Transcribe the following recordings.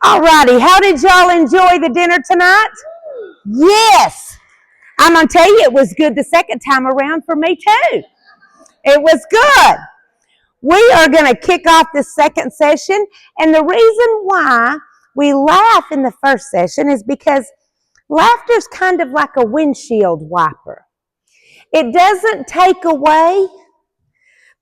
All righty, how did y'all enjoy the dinner tonight? Yes. I'm going to tell you, it was good the second time around for me too. It was good. We are going to kick off the second session, and the reason why we laugh in the first session is because laughter is kind of like a windshield wiper. It doesn't take away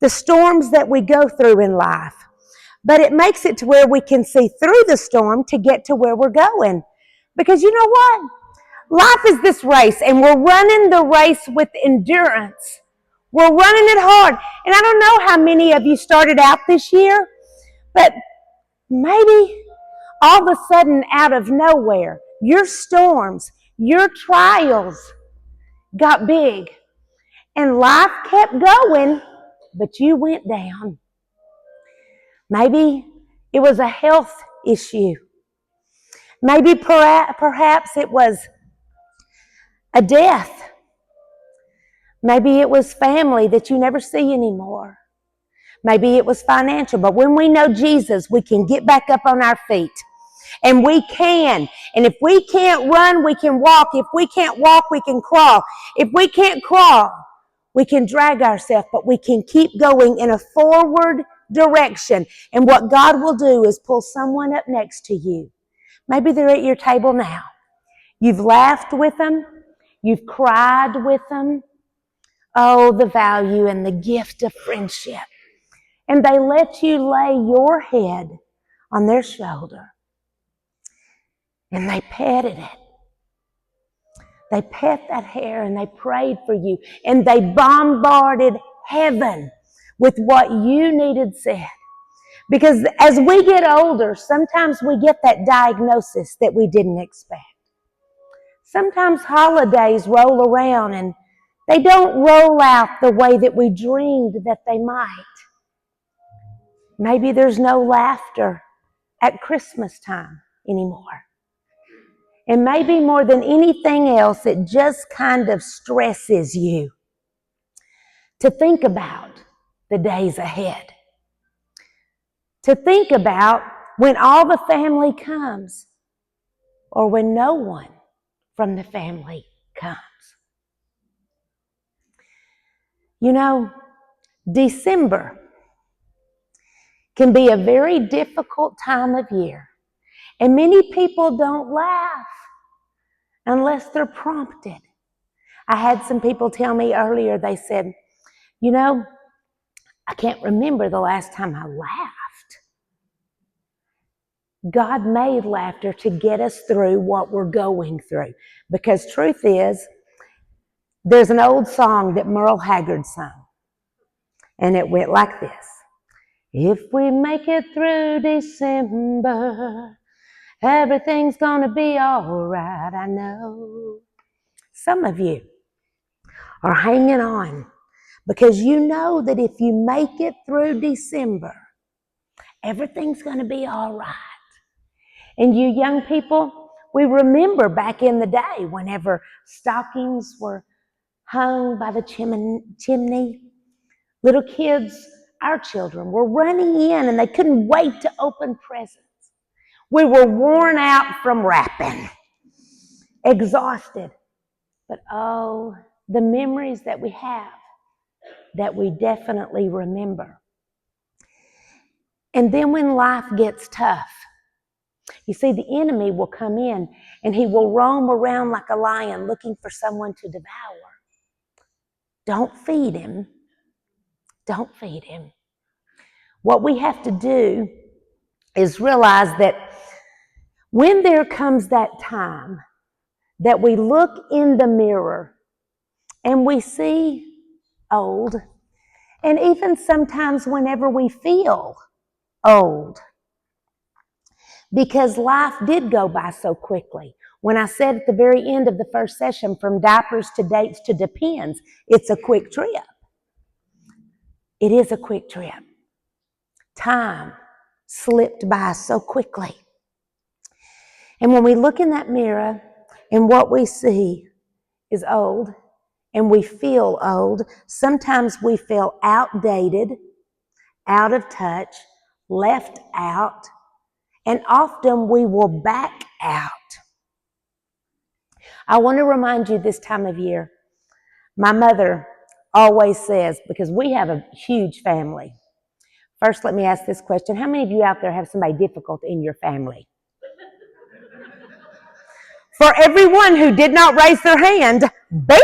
the storms that we go through in life, but it makes it to where we can see through the storm to get to where we're going. Because you know what? Life is this race, and we're running the race with endurance. We're running it hard. And I don't know how many of you started out this year, but maybe all of a sudden, out of nowhere, your storms, your trials got big. And life kept going, but you went down. Maybe it was a health issue. Maybe perhaps it was a death. Maybe it was family that you never see anymore. Maybe it was financial. But when we know Jesus, we can get back up on our feet. And we can. And if we can't run, we can walk. If we can't walk, we can crawl. If we can't crawl, we can drag ourselves, but we can keep going in a forward direction. And what God will do is pull someone up next to you. Maybe they're at your table now. You've laughed with them. You've cried with them. Oh, the value and the gift of friendship. And they let you lay your head on their shoulder. And they petted it. They pet that hair and they prayed for you. And they bombarded heaven with what you needed said. Because as we get older, sometimes we get that diagnosis that we didn't expect. Sometimes holidays roll around and they don't roll out the way that we dreamed that they might. Maybe there's no laughter at Christmas time anymore. And maybe more than anything else, it just kind of stresses you to think about the days ahead. To think about when all the family comes or when no one from the family comes. You know, December can be a very difficult time of year. And many people don't laugh unless they're prompted. I had some people tell me earlier, they said, you know, I can't remember the last time I laughed. God made laughter to get us through what we're going through. Because truth is, there's an old song that Merle Haggard sung. And it went like this. If we make it through December, everything's gonna be all right, I know. Some of you are hanging on because you know that if you make it through December, everything's gonna be all right. And you young people, we remember back in the day whenever stockings were hung by the chimney, little kids, our children, were running in and they couldn't wait to open presents. We were worn out from wrapping, exhausted. But oh, the memories that we have that we definitely remember. And then when life gets tough, you see, the enemy will come in and he will roam around like a lion looking for someone to devour. Don't feed him. Don't feed him. What we have to do is realize that when there comes that time that we look in the mirror and we see old, and even sometimes whenever we feel old, because life did go by so quickly. When I said at the very end of the first session, from diapers to dates to depends, it's a quick trip. It is a quick trip. Time slipped by so quickly. And when we look in that mirror and what we see is old and we feel old, sometimes we feel outdated, out of touch, left out, And often we will back out. I want to remind you this time of year, my mother always says, because we have a huge family. First, let me ask this question. How many of you out there have somebody difficult in your family? For everyone who did not raise their hand, bingo!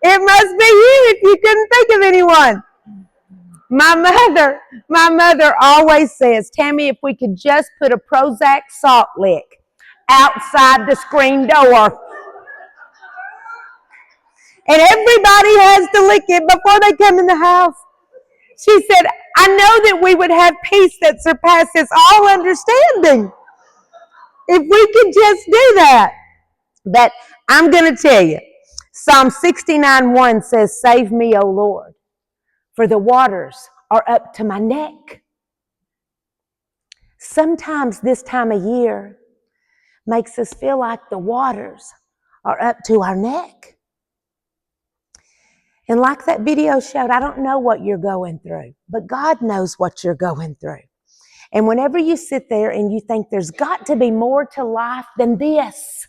It must be you if you couldn't think of anyone. My mother always says, Tammy, if we could just put a Prozac salt lick outside the screen door, and everybody has to lick it before they come in the house. She said, I know that we would have peace that surpasses all understanding if we could just do that. But I'm going to tell you, Psalm 69:1 says, save me, O Lord, for the waters are up to my neck. Sometimes this time of year makes us feel like the waters are up to our neck. And like that video showed, I don't know what you're going through, but God knows what you're going through. And whenever you sit there and you think there's got to be more to life than this,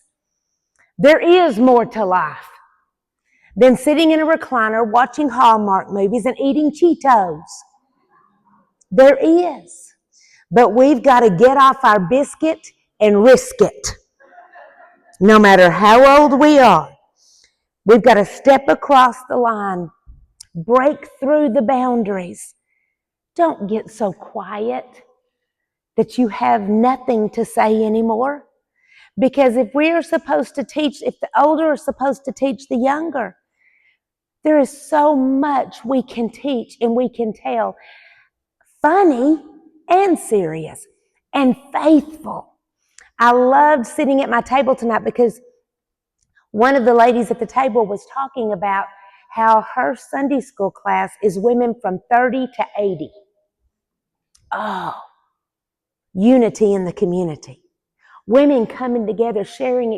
there is more to life than sitting in a recliner watching Hallmark movies and eating Cheetos. There is. But we've got to get off our biscuit and risk it. No matter how old we are, we've got to step across the line, break through the boundaries. Don't get so quiet that you have nothing to say anymore. Because if we are supposed to teach, if the older are supposed to teach the younger, there is so much we can teach and we can tell. Funny and serious and faithful. I loved sitting at my table tonight because one of the ladies at the table was talking about how her Sunday school class is women from 30 to 80. Oh, unity in the community. Women coming together, sharing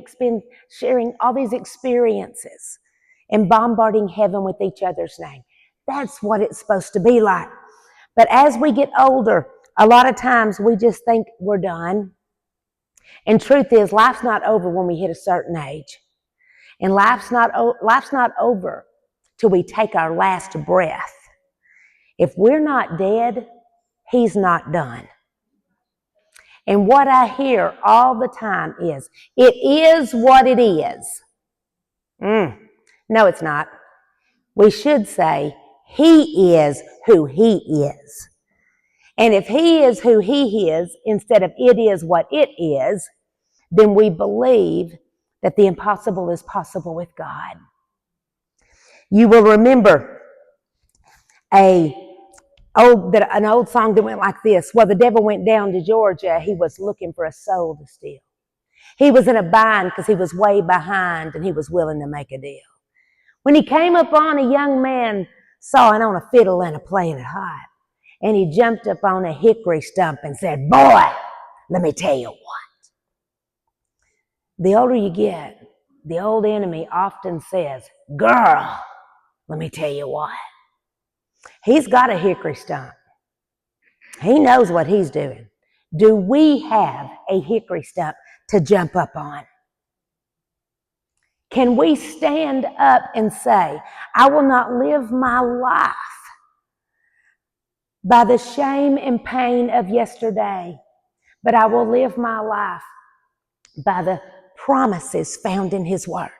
all these experiences and bombarding heaven with each other's name. That's what it's supposed to be like. But as we get older, a lot of times we just think we're done. And truth is, life's not over when we hit a certain age. And life's not over till we take our last breath. If we're not dead, He's not done. And what I hear all the time is, it is what it is. No, it's not. We should say, He is who He is. And if He is who He is, instead of it is what it is, then we believe that the impossible is possible with God. You will remember an old song that went like this. Well, the devil went down to Georgia. He was looking for a soul to steal. He was in a bind because he was way behind and he was willing to make a deal. When he came upon a young man sawing on a fiddle and playing it hot, and he jumped up on a hickory stump and said, boy, let me tell you what. The older you get, the old enemy often says, girl, let me tell you what. He's got a hickory stump. He knows what he's doing. Do we have a hickory stump to jump up on? Can we stand up and say, I will not live my life by the shame and pain of yesterday, but I will live my life by the promises found in His Word?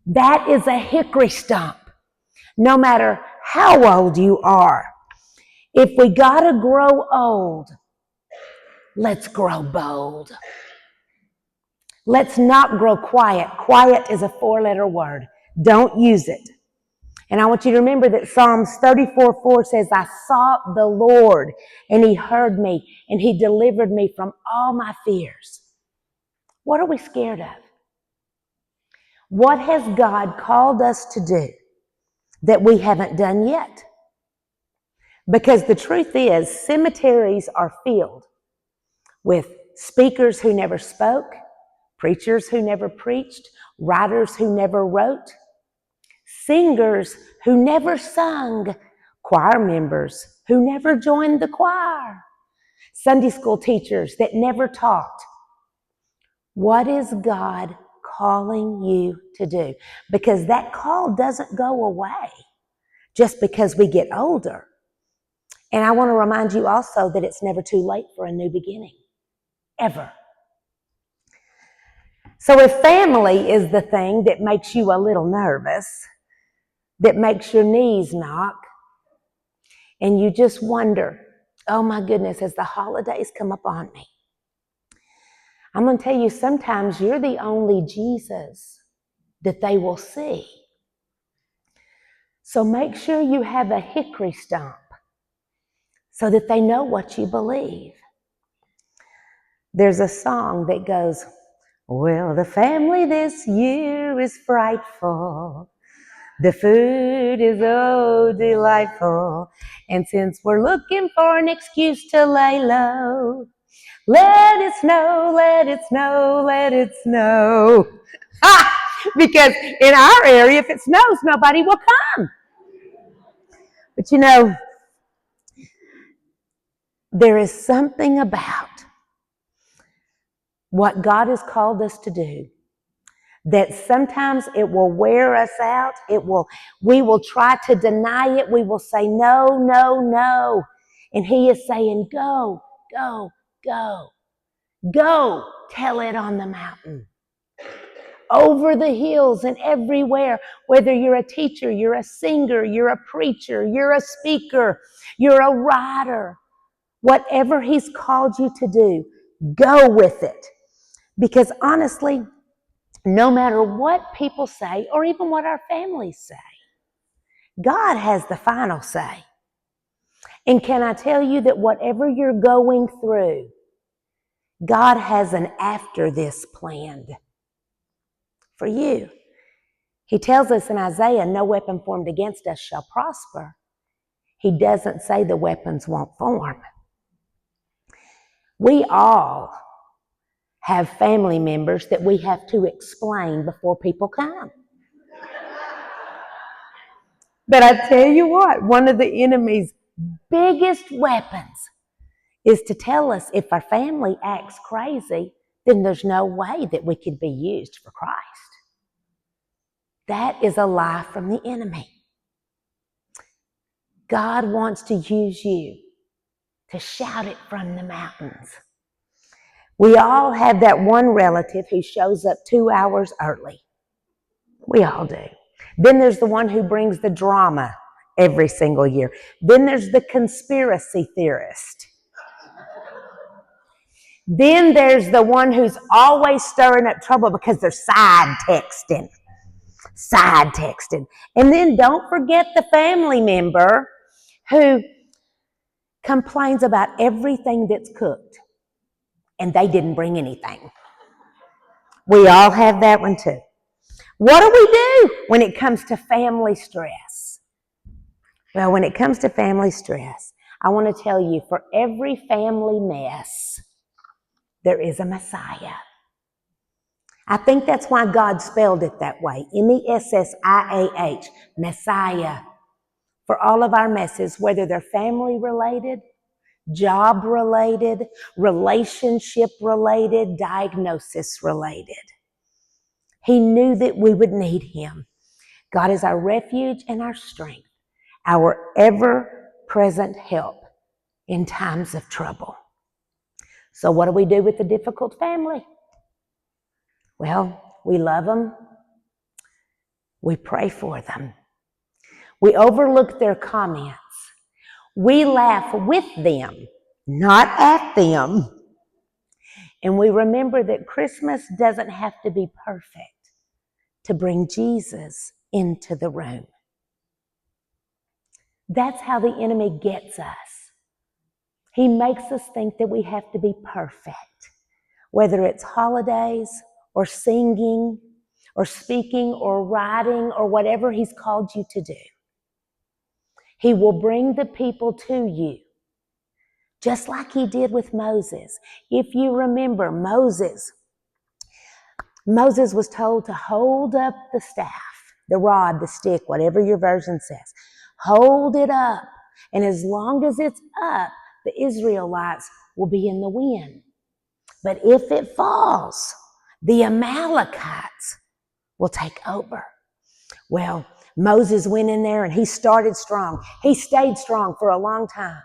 That is a hickory stump. No matter how old you are, if we gotta grow old, let's grow bold. Let's not grow quiet. Quiet is a 4-letter word. Don't use it. And I want you to remember that Psalms 34:4 says, I sought the Lord, and He heard me, and He delivered me from all my fears. What are we scared of? What has God called us to do that we haven't done yet? Because the truth is, cemeteries are filled with speakers who never spoke, preachers who never preached, writers who never wrote, singers who never sung, choir members who never joined the choir. Sunday school teachers that never taught. What is God calling you to do? Because that call doesn't go away just because we get older. And I want to remind you also that it's never too late for a new beginning, ever. So if family is the thing that makes you a little nervous, that makes your knees knock, and you just wonder, oh my goodness, as the holidays come upon me, I'm going to tell you, sometimes you're the only Jesus that they will see. So make sure you have a hickory stump so that they know what you believe. There's a song that goes, well, the family this year is frightful. The food is oh delightful. And since we're looking for an excuse to lay low, let it snow, let it snow, let it snow. Because in our area, if it snows, nobody will come. But you know, there is something about what God has called us to do that sometimes it will wear us out. We will try to deny it. We will say, no, no, no. And He is saying, go, go, go. Go, tell it on the mountain. Over the hills and everywhere, whether you're a teacher, you're a singer, you're a preacher, you're a speaker, you're a writer, whatever He's called you to do, go with it. Because honestly, no matter what people say or even what our families say, God has the final say. And can I tell you that whatever you're going through, God has an after this planned for you. He tells us in Isaiah, no weapon formed against us shall prosper. He doesn't say the weapons won't form. We all have family members that we have to explain before people come. But I tell you what, one of the enemy's biggest weapons is to tell us if our family acts crazy, then there's no way that we could be used for Christ. That is a lie from the enemy. God wants to use you to shout it from the mountains. We all have that one relative who shows up 2 hours early. We all do. Then there's the one who brings the drama every single year. Then there's the conspiracy theorist. Then there's the one who's always stirring up trouble because they're side texting. And then don't forget the family member who complains about everything that's cooked and they didn't bring anything. We all have that one too. What do we do when it comes to family stress? Well, when it comes to family stress, I want to tell you, for every family mess, there is a Messiah. I think that's why God spelled it that way. Messiah, Messiah. For all of our messes, whether they're family related, job related, relationship related, diagnosis related. He knew that we would need Him. God is our refuge and our strength, our ever-present help in times of trouble. So what do we do with the difficult family? Well, we love them. We pray for them. We overlook their comments. We laugh with them, not at them. And we remember that Christmas doesn't have to be perfect to bring Jesus into the room. That's how the enemy gets us. He makes us think that we have to be perfect, whether it's holidays or singing or speaking or writing or whatever He's called you to do. He will bring the people to you, just like He did with Moses. If you remember, Moses was told to hold up the staff, the rod, the stick, whatever your version says. Hold it up. And as long as it's up, the Israelites will be in the wind. But if it falls, the Amalekites will take over. Well, Moses went in there and he started strong. He stayed strong for a long time.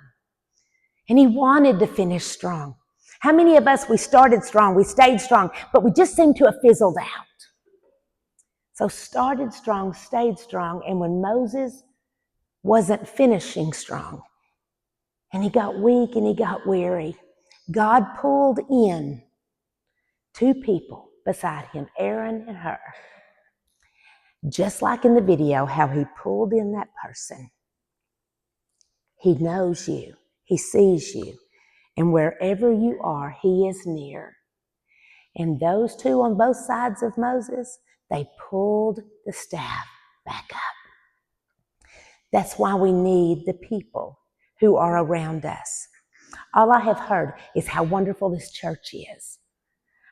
And he wanted to finish strong. How many of us, we started strong, we stayed strong, but we just seemed to have fizzled out? So started strong, stayed strong, and when Moses wasn't finishing strong, and he got weak and he got weary, God pulled in two people beside him, Aaron and Hur. Just like in the video, how he pulled in that person. He knows you. He sees you. And wherever you are, he is near. And those two on both sides of Moses, they pulled the staff back up. That's why we need the people who are around us. All I have heard is how wonderful this church is.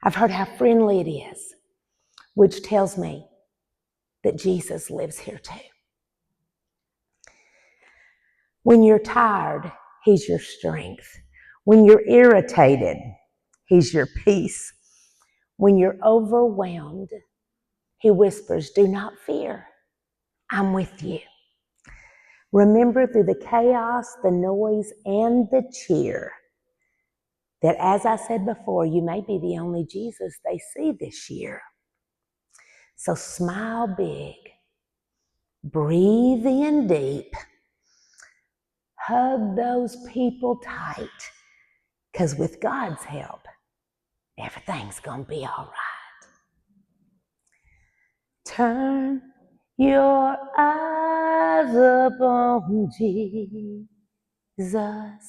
I've heard how friendly it is, which tells me that Jesus lives here too. When you're tired, he's your strength. When you're irritated, he's your peace. When you're overwhelmed, he whispers, do not fear. I'm with you. Remember through the chaos, the noise, and the cheer that, as I said before, you may be the only Jesus they see this year. So smile big, breathe in deep, hug those people tight, because with God's help, everything's going to be all right. Turn your eyes upon Jesus.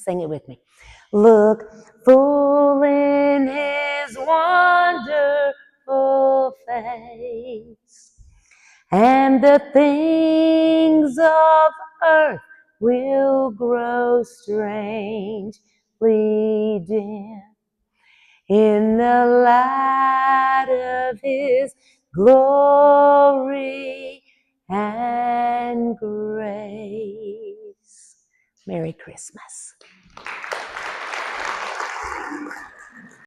Sing it with me. Look full in his wonderful face, and the things of earth will grow strangely dim in the light of his glory and grace. Merry Christmas.